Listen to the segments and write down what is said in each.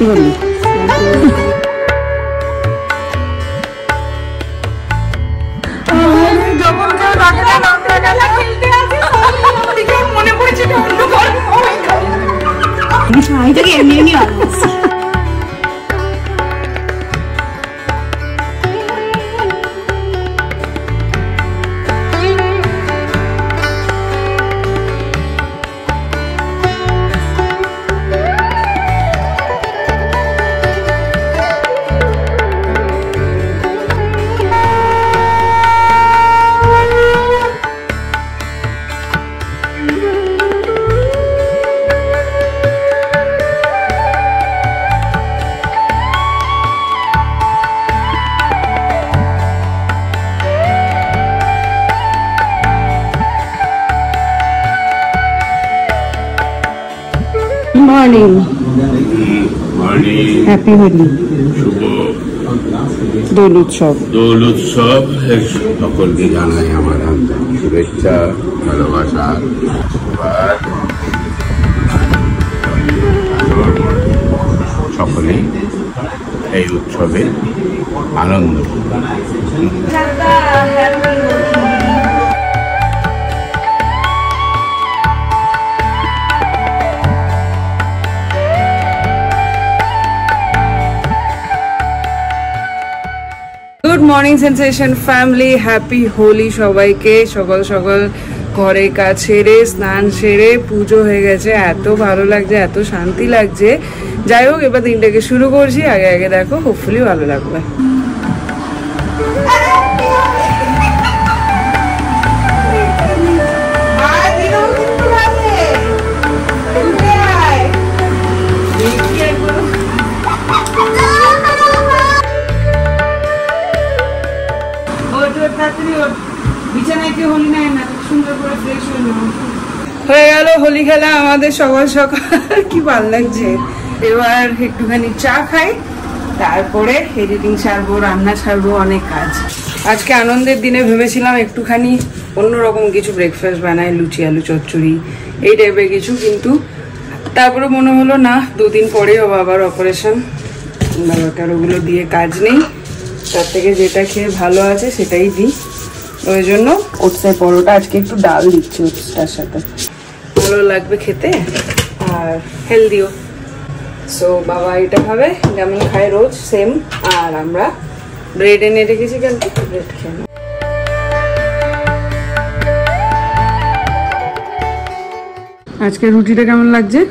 Happy Holi. Morning, happy Holi, শুভ দোল উৎসব। দোল উৎসব সকলকে জানাই আমার আন্তরিক শুভেচ্ছা, ভালোবাসা। সকলেই এই উৎসবে আনন্দ। Good morning sensation family, happy Holi সবাইকে। সকাল সকাল ঘরে কাজ সেরে স্নান সেরে পুজো হয়ে গেছে, এত ভালো লাগছে, এত শান্তি লাগছে। যাই হোক, এবার দিনটাকে শুরু করছি। আগে আগে দেখো, হোপফুলি ভালো লাগবে। হয়ে গেল হোলি খেলা আমাদের সকাল সকাল, কি ভালো লাগছে। এবার একটুখানি চা খাই, তারপরে এডিটিং ছাড়বো, রান্না ছাড়বো, অনেক কাজ। আজকে আনন্দের দিনে ভেবেছিলাম একটুখানি অন্যরকম কিছু ব্রেকফাস্ট বানাই, লুচি আলু চচ্চড়ি এই টাইপের কিছু, কিন্তু তারপরে মনে হলো না, দুদিন পরে আবার অপারেশন, বাবাকে ওগুলো দিয়ে কাজ নেই, তার থেকে যেটা খেয়ে ভালো আছে সেটাই দিই। ওই জন্য ওটসের পরোটা আজকে একটু ডাল দিচ্ছি ওটসটার সাথে, ভালো লাগবে খেতে আর হেলদিও। সো বাবা এটা খাবে যেমন খায় রোজ সেম, আর আমরা ব্রেড এনে রেখেছি, কালকে ব্রেড খেয়ে নেব। আজকে রুটিটা কেমন লাগছে?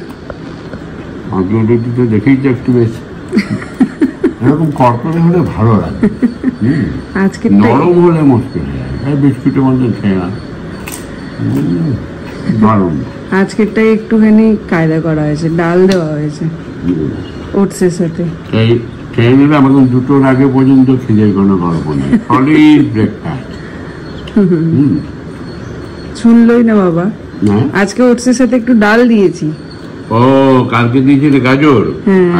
আজকের রুটি তো দেখেই তো একটু বেশ এরকম কড়কড়ে হলে ভালো লাগে, আজকে নরম হলে মুশকিল হয়ে যায়, বিস্কুটের মধ্যে খেয়ে না দারুণ। আজকেরটাই একটুখানি কায়দা করা হয়েছে, ডাল দেওয়া হয়েছে ওটসের সাথে। এই খেয়ে নিলে আমাদের দুটোর আগে পর্যন্ত খিদের কোনো গল্প নেই, সলিড ব্রেকফাস্ট। শুনলই না বাবা, আজকে ওটসের সাথে একটু ডাল দিয়েছি। ও কালকে দিয়েছিলে গাজর,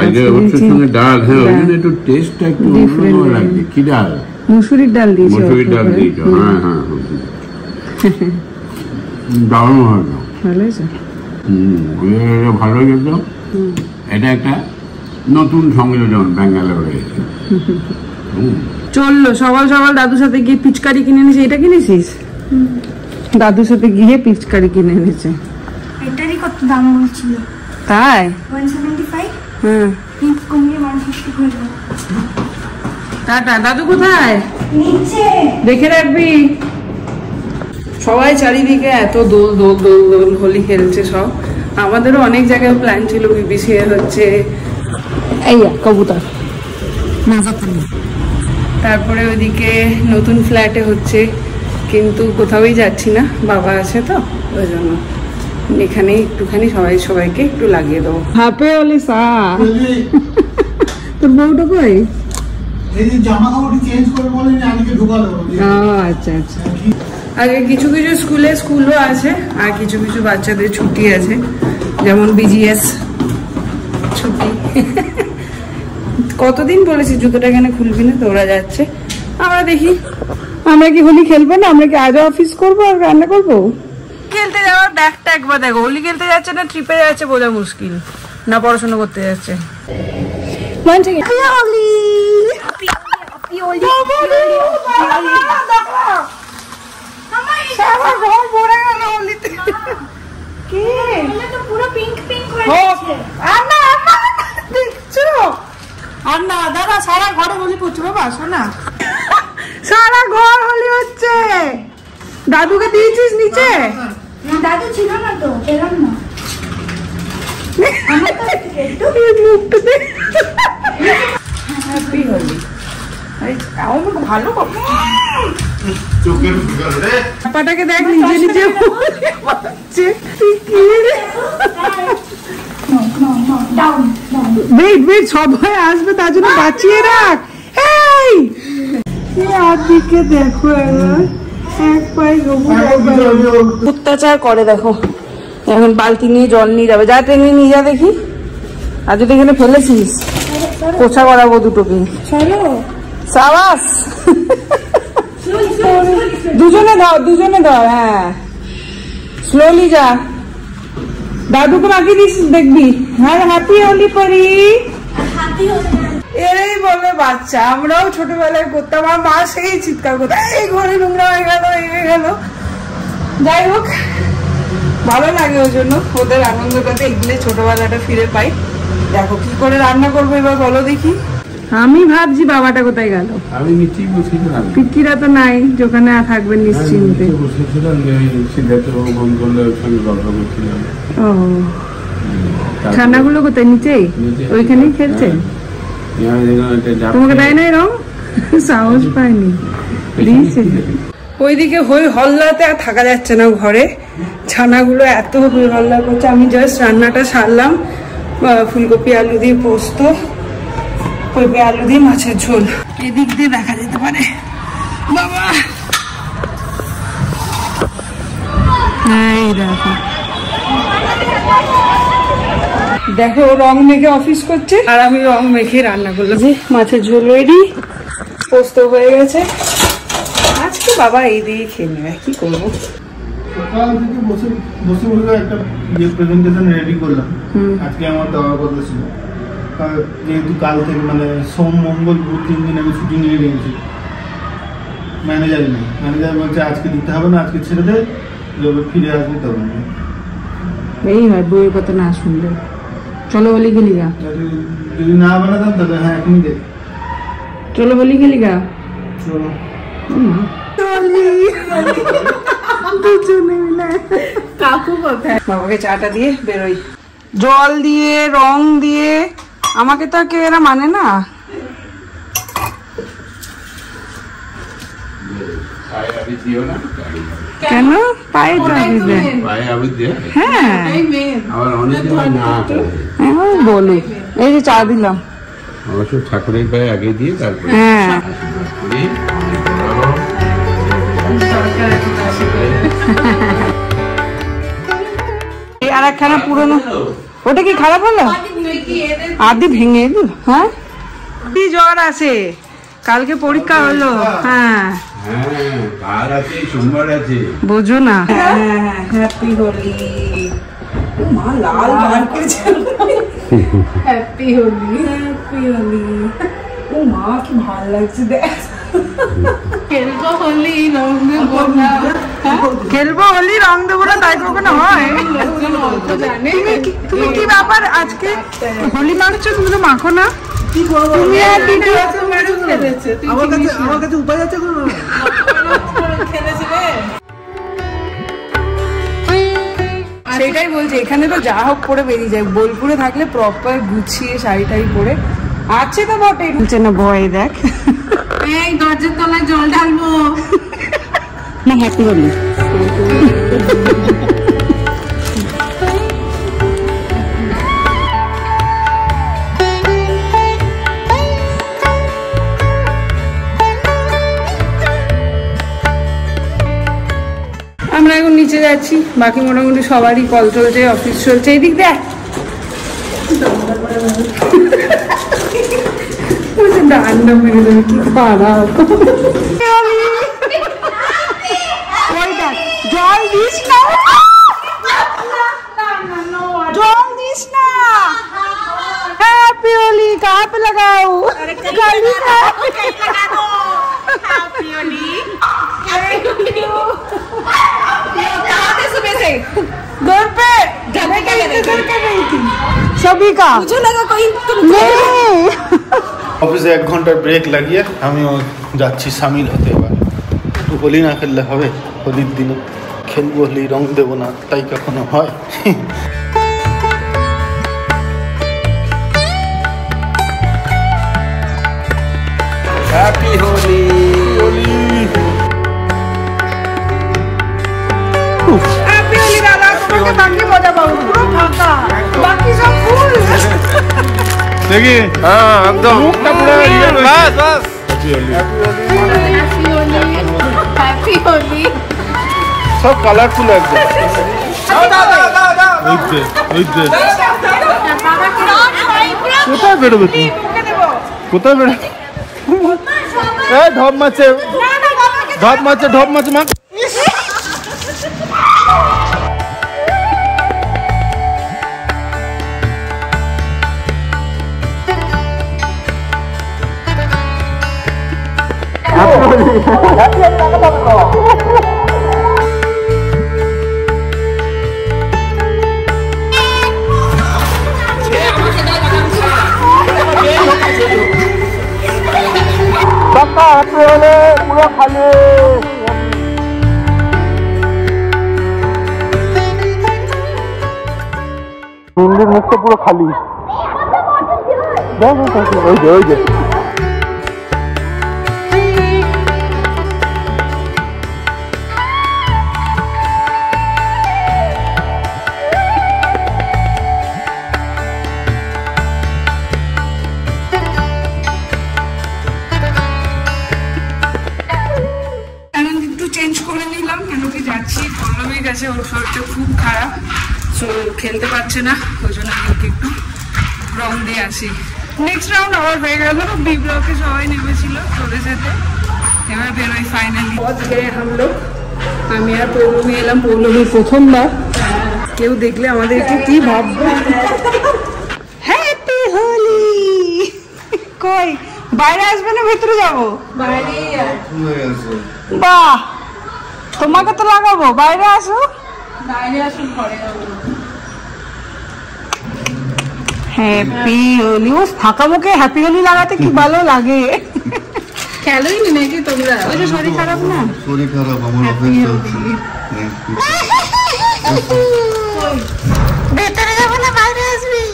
আজকে ওটসের সঙ্গে ডাল। হ্যাঁ, ওই জন্য একটু টেস্টটা একটু অন্যরকম লাগছে। কি ডাল? মুসুরির ডাল দিয়েছি। মুসুরির ডাল দিয়েছো? হ্যাঁ হ্যাঁ, দারুণ হলো, ভালো হয়েছে। ভালো গেল। এটা একটা নতুন সংযোজন ব্যাঙ্গালোরে। চললো সকাল সকাল দাদুর সাথে গিয়ে পিচকারি কিনে এনেছে। এটা কিনেছিস? দাদুর সাথে গিয়ে পিচকারি কিনে এনেছে। এটারই কত দাম বলছিল? তাই? 175। হ্যাঁ, কিন্তু কমিয়ে 150 হয়ে গেল। টাটা। দাদু কোথায়? নিচে। দেখে রাখবি। সবাই চারিদিকে এত দোল দোল দোল দোল হোলি খেলছে সব। আমাদেরও অনেক জায়গায় প্ল্যান ছিল, বিবিসিএ হচ্ছে, এই কবুতর, তারপরে ওইদিকে নতুন ফ্ল্যাটে হচ্ছে, কিন্তু কোথাওই যাচ্ছি না, বাবা আছে তো ওই জন্য এখানে একটুখানি সবাইকে একটু লাগিয়ে দেবো। হাপে ওলি সা তোর বউটা কই? আচ্ছা আচ্ছা, আগে কিছু কিছু স্কুলও আছে, আর কিছু কিছু বাচ্চাদের ছুটি আছে, যেমন বিজিএস ছুটি। কতদিন বলেছি জুতোটা এখানে খুলবি না, তো ওরা যাচ্ছে। আমরা দেখি, আমরা কি হোলি খেলবো না? আমরা কি আজও অফিস করবো আর রান্না করবো? খেলতে যাওয়ার ব্যাগটা একবার দেখো, হোলি খেলতে যাচ্ছে না ট্রিপে যাচ্ছে বোঝা মুশকিল, না পড়াশোনা করতে যাচ্ছে। One second. Holy. সারা ঘর ভরে গেল হোলিতে। কে? পুরো পিঙ্ক পিঙ্ক হয়ে গেছে। আন্না দেখছো? আন্না দাদা সারা ঘরে হোলি পড়ছে বাবা, শোনা সারা ঘর হোলি হচ্ছে। দাদুকে দিয়েছিস নিচে? দাদু ছিল না তো, পেলাম না। হ্যাপি হোলি। ভালো পাপাটাকে দেখ নিজে নিজে ওয়েট ওয়েট সবাই আসবে তার জন্য বাঁচিয়ে রাখ। এই আদিকে দেখো এক পায়ে অত্যাচার করে দেখো। এখন বালতি নিয়ে জল নিয়ে যাবে, যা টেনে নিয়ে যা দেখি। আর যদি এখানে ফেলেছিস পোছা করাবো দুটোকে। সাবাস দুজনে দাও দুজনে দাও। হ্যাঁ স্লোলি যা, দাদুকে মাখিয়ে দিস দেখবি। হ্যাঁ হ্যাপি হোলি পরি। এরাই বলে বাচ্চা, আমরাও ছোটবেলায় করতাম। আমার মা সেই চিৎকার করতো, এই ঘরে নোংরা হয়ে গেল হয়ে গেল। যাই হোক ভালো লাগে ওই জন্য, ওদের আনন্দটাতে এগুলো ছোটবেলাটা ফিরে পাই। দেখো কি করে রান্না করবো এবার বলো দেখি। আমি ভাবছি বাবাটা কোথায় গেল। আমি নিচেই বসেছিলাম, পিকিরা তো নাই, যেখানে থাকবেন নিশ্চিন্তে। বসেছিলাম সিদ্ধার্থ ফোন করলে ওখানে গল্প করছিলাম। ও ছানাগুলো কোথায়? নিচেই ওইখানেই খেলছে। তোমাকে দেয় নাই রং? সাহস পাইনি, দিয়েছে। ওইদিকে হই হল্লাতে আর থাকা যাচ্ছে না ঘরে, ছানাগুলো এত হই হল্লা করছে। আমি জাস্ট রান্নাটা সারলাম, ফুলকপি আলু দিয়ে পোস্ত, পেঁপে আলু দিয়ে মাছের ঝোল। এদিক দিয়ে দেখা যেতে পারে বাবা। এই দেখো দেখো রং মেখে অফিস করছে আর আমি রং মেখে রান্না করলাম। মাছের ঝোল রেডি, পোস্ত হয়ে গেছে। আজকে বাবা এই দিয়ে খেয়ে নেবে, কি করবো। সকাল থেকে বসে বসে একটা প্রেজেন্টেশন রেডি করলাম। আজকে আমার দেওয়ার কথা ছিল, যেহেতু কাল থেকে মানে সোম মঙ্গল বুধ 3 দিন আমি ছুটি নিয়ে নিয়েছি। ম্যানেজার নেই, ম্যানেজার বলছে আজকে দিতে হবে না, আজকে ছেড়ে দে, যবে ফিরে আসবে তখন। এই হয় বইয়ের কথা না শুনলে। চলো হোলি খেলি গা, যদি না বানাতাম তাহলে হ্যাঁ এখনই দে। চলো হোলি খেলি গা, চলো। কাকু কোথায়? বাবাকে চাটা দিয়ে বেরোই, জল দিয়ে রং দিয়ে। আমাকে তো কেউ এরা মানে না। কেন পায়ে পায়ে আবির দিয়ে? হ্যাঁ আবার অনেকে না করে। বলো, এই যে চা দিলাম। অবশ্য ঠাকুরের পায়ে আগে দিয়ে তারপরে। হ্যাঁ আর একখানা পুরনো, ওটা কি খারাপ হলো? আদি ভেঙে দিল। হ্যাঁ কি জ্বর আছে, কালকে পরীক্ষা হলো। হ্যাঁ কাল আছে, সোমবার আছে, বোঝো না। হ্যাপি হোলি। মা লাল মার্কেছে। Happy Holi happy Holi. ও মা কি ভালো লাগছে দেখ। খেলবো হোলি রং দেবো না, খেলবো হোলি রং দেবো না, তাই কখনো হয়? তুমি কি ব্যাপার আজকে হোলি মাখছো? তুমি তো মাখো না। তুমি আর দিদি আমার কাছে উপায় আছে কোনো? সেটাই বলছি, এখানে তো যা হোক পরে বেরিয়ে যায়। বোলপুরে থাকলে প্রপার গুছিয়ে শাড়ি টাড়ি পরে আছে তো বটে। বলছে না ভয় দেখ, এই দরজার তলায় জল ঢালবো না। হ্যাপি হোলি। আমরা এখন নিচে যাচ্ছি, বাকি মোটামুটি সবারই কল চলছে, অফিস চলছে। এই দিক দেখ ডান্ডা মেরে দেবে, কি পারা। জল দিস না, জল দিস না। হ্যাপি হোলি। कहाँ पे लगाओ? गाली का सुबह से घर पे मैं क्या इंतजार कर रही थी सभी का। मुझे लगा कोई नहीं। অফিসে 1 ঘন্টার ব্রেক লাগিয়ে আমিও যাচ্ছি সামিল হতে। এবার একটু হোলি না খেললে হবে? হোলির দিনে খেলবো, হোলি রং দেবো না, তাই কখনো হয়? হ্যাপি হোলি। হ্যাপি হোলি দাদা, তোমাকে বাকি মজা পাবো, পুরো ফাঁকা, বাকি সব ফুল। দেখি হ্যাঁ একদম মুখটা পুরো বাস বাস। হ্যাপি হোলি। সব কালারফুল একদম। কোথায় বেরোবে তুমি? কোথায় বেরো? ঢপ মারছে, ঢপ মারছে, ঢপ মারছে মা। পুরো খালি হিন্দির মুখটা পুরো খালি। ওই যে ওই যে ওর শরীরটা খুব খারাপ, খেলতে পারছে না, ওই জন্য আমি একটু রং দিয়ে আসি। নেক্সট রাউন্ড আবার হয়ে গেল, বি ব্লকে সবাই নেমেছিল চলে যেতে, এবার বেরোই ফাইনালি। আমি আর পৌলমী এলাম, পৌলমী প্রথমবার, কেউ দেখলে আমাদেরকে কি ভাববে। হ্যাপি হোলি। কই বাইরে আসবে না ভেতরে যাবো? বাহ, তোমাকে তো লাগাবো, বাইরে আসো। হ্যাপি হোলি। ও ফাঁকা মুখে হ্যাপি হোলি লাগাতে কি ভালো লাগে। খেলোই নি নাকি তোমরা? ওই যে শরীর খারাপ না? শরীর খারাপ, আমার অফিস চলছে। ভেতরে যাবো না, বাইরে আসবি।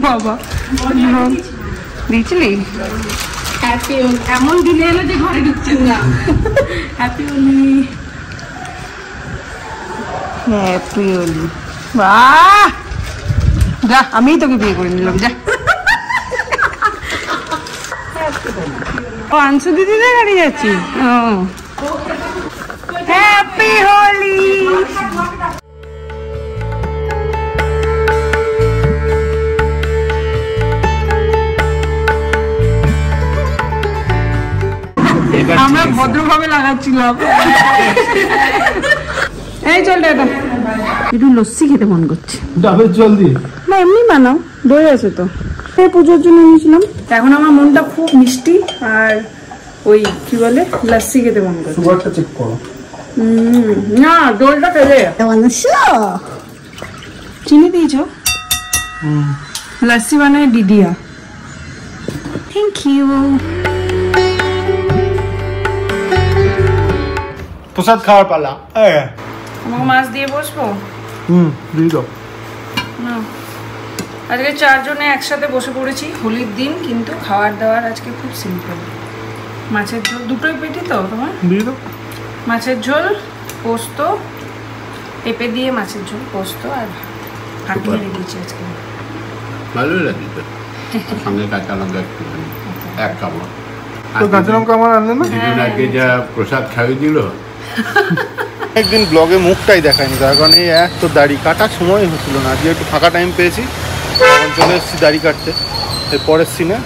বাবা দিয়েছিলি? হ্যাপি হোলি। এমন দিনে এলো যে ঘরে ঢুকছেন না। Happy Holi, happy Holi. বাহ, যা আমি তোকে বিয়ে করে নিলাম, যা। ও আনসু দিদিদের গাড়ি যাচ্ছি। হ্যাপি হোলি। আমরা ভদ্রভাবে লাগাচ্ছিলাম। এই চল দাদা, একটু লস্যি খেতে মন করছে। ডাবের জল দিয়ে না এমনি বানাও, দই আছে তো। পুজোর জন্য নিয়েছিলাম। এখন আমার মনটা খুব মিষ্টি আর ওই কি বলে লস্যি খেতে মন করছে। সুগারটা চেক করো। না দইটা খেলে চিনি দিয়েছো? লস্যি বানায় দিদিয়া। Thank you. প্রসাদ খাওয়ার পালা। আমাকে মাছ দিয়ে বসবো? দিয়ে দাও। না, আজকে 4 জনে একসাথে বসে পড়েছি হোলির দিন, কিন্তু খাওয়ার দাওয়ার আজকে খুব সিম্পল। মাছের ঝোল, দুটোই পেটি তো তোমার? দিয়ে দাও। মাছের ঝোল, পোস্ত, পেঁপে দিয়ে মাছের ঝোল, পোস্ত আর ভাত মেরে দিয়েছি আজকে। ভালোই লাগে তো, সঙ্গে কাঁচা লঙ্কা একটু, 1 কামড়। তো কাঁচা লঙ্কা আমার আনলে না? দুদিন আগে যা প্রসাদ খাইয়ে দিল। একদিন ব্লগে মুখটাই দেখায়নি, তার কারণে এত দাড়ি কাটার সময় হচ্ছিল না। আজকে একটু ফাঁকা টাইম পেয়েছি, তখন চলে এসেছি দাড়ি কাটতে। এর পরের সিনে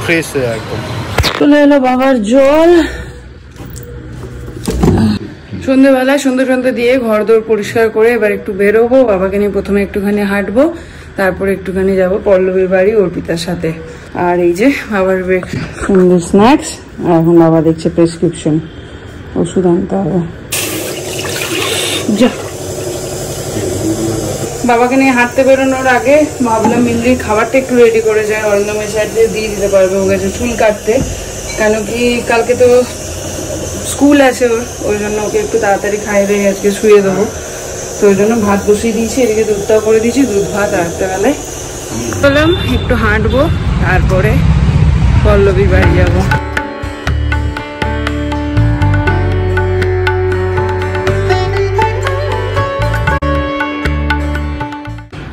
ফ্রেশ হয়ে একদম চলে এলো বাবার জল। সন্ধ্যেবেলায় সন্ধ্যে দিয়ে ঘর দোর পরিষ্কার করে এবার একটু বেরোবো, বাবাকে নিয়ে প্রথমে একটুখানি হাঁটবো, তারপরে একটুখানি যাব পল্লবীর বাড়ি অর্পিতার সাথে। আর এই যে বাবার সুন্দর স্ন্যাক্স, আর এখন বাবা দেখছে প্রেসক্রিপশন, ওষুধ আনতে হবে। যা, বাবাকে নিয়ে হাঁটতে বেরোনোর আগে ভাবলাম মিন্দির খাবারটা একটু রেডি করে যায়, অরিন্দমের সাইডে দিয়ে দিতে পারবে, ও গেছে চুল কাটতে, কেন কি কালকে তো স্কুল আছে ওর, ওই জন্য ওকে একটু তাড়াতাড়ি খাইয়ে দিয়ে আজকে শুয়ে দেবো। তো ওই জন্য ভাত বসিয়ে দিয়েছি, এদিকে দুধটাও করে দিয়েছি, দুধ ভাত রাত্রেবেলায়। বললাম একটু হাঁটবো, তারপরে পল্লবীর বাড়ি যাবো।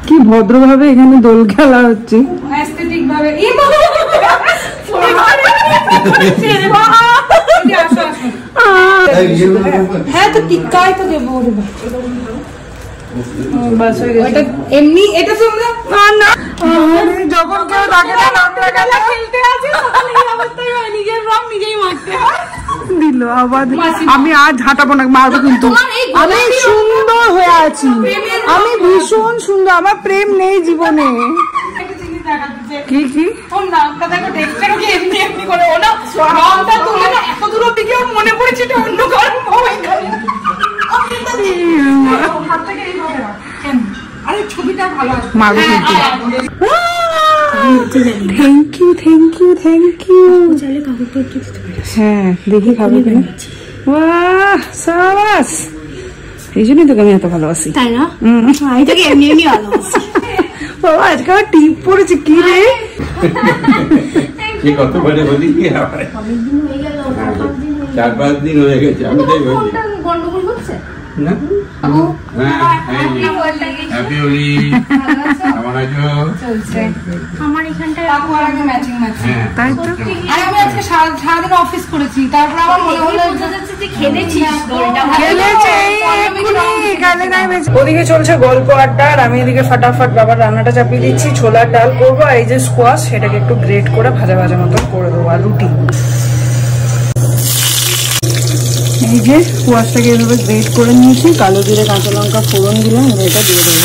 কি ভদ্রভাবে এখানে দোল খেলা হচ্ছে, অ্যাস্থেটিক ভাবে। হ্যাঁ তো টিক্কাই তো দেবো, এমনি এটা তোমরা না যখন কেউ থাকে না খেলতে আছে নিজের রং নিজেই মারতে হয় দিল আবার। আমি আজ হাঁটাবো না, মারবো কিন্তু। আমি সুন্দর হয়ে আছি, আমি ভীষণ সুন্দর, আমার প্রেম নেই জীবনে। কি কি ওর নামটা দেখো, দেখতে কি এমনি এমনি করে ও না নামটা তুলে না এত দূর দিকে ওর মনে পড়েছে এটা অন্য কারণ হয়। আরে ছবিটা ভালো আছে, মারবো কিন্তু। Thank you thank you thank you. হ্যাঁ দেখি খাবো কিনা। বাহ সাবাস, এই জন্যই তোকে আমি এত ভালোবাসি, তাই না? আমি তোকে এমনি এমনি ভালোবাসি। বাবা আজকে আমার টিপ পড়েছে কি রে, কত বলে বলি কি হয়, 4-5 দিন হয়ে গেছে। আমি তাই বলি গন্ডগোল হচ্ছে না। হ্যাপি হোলি, কেমন আছো? চলছে আমার এখানটায় আগে ম্যাচিং ম্যাচিং। তাই তো, আর আমি আজকে সারাদিন অফিস করেছি, তারপর আমার মনে হলো যে খেলেছিস, ওদিকে চলছে গল্প আড্ডা, আর আমি এদিকে ফাটাফাট বাবার রান্নাটা চাপিয়ে দিচ্ছি। ছোলার ডাল করবো, আর এই যে স্কোয়াশ সেটাকে একটু গ্রেট করে ভাজা ভাজা মতো করে দেবো, আর রুটি। এই যে স্কোয়াশটাকে এভাবে গ্রেট করে নিয়েছি, কালো জিরে কাঁচা লঙ্কা ফোড়ন দিলাম, এটা দিয়ে দেবো।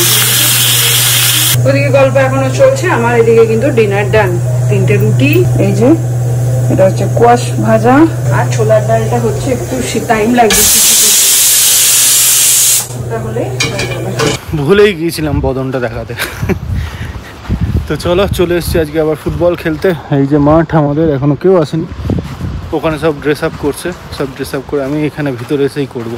ওদিকে গল্প এখনো চলছে, আমার এদিকে কিন্তু ডিনার ডান। 3টে রুটি, এই যে এটা হচ্ছে কোয়াশ ভাজা, আর ছোলার ডালটা হচ্ছে একটু টাইম লাগবে তাহলে। ভুলেই গিয়েছিলাম বদনটা দেখাতে। তো চলো, চলে এসছি আজকে আবার ফুটবল খেলতে। এই যে মাঠ আমাদের, এখনো কেউ আসেনি, ওখানে সব ড্রেস আপ করছে, সব ড্রেস আপ করে আমি এখানে ভিতরে এসেই করবো।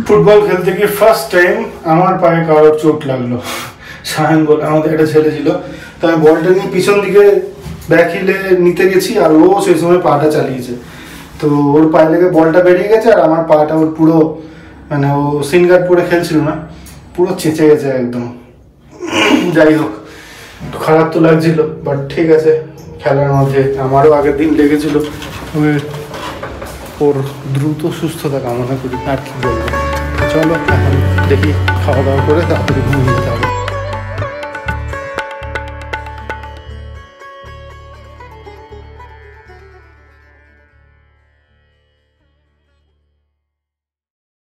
ফুটবল খেলতে গিয়ে ফার্স্ট টাইম আমার পায়ে কারোর চোট লাগলো। সায়ন বলে আমাদের একটা ছেলে ছিল, তো আমি বলটা নিয়ে পিছন দিকে ব্যাক হিলে নিতে গেছি, আর ও সেই সময় পাটা চালিয়েছে, তো ওর পায়ে লেগে বলটা বেরিয়ে গেছে, আর আমার পাটা ওর পুরো মানে ও সিনগার্ড পরে খেলছিল না, পুরো চেঁচে গেছে একদম। যাই হোক, একটু খারাপ তো লাগছিল, বাট ঠিক আছে, খেলার মধ্যে আমারও আগের দিন লেগেছিল। ওর দ্রুত সুস্থতা কামনা করি, আর কি বলবো। চলো এখন দেখি, খাওয়া দাওয়া করে তাড়াতাড়ি ঘুমিয়ে যেতে হবে।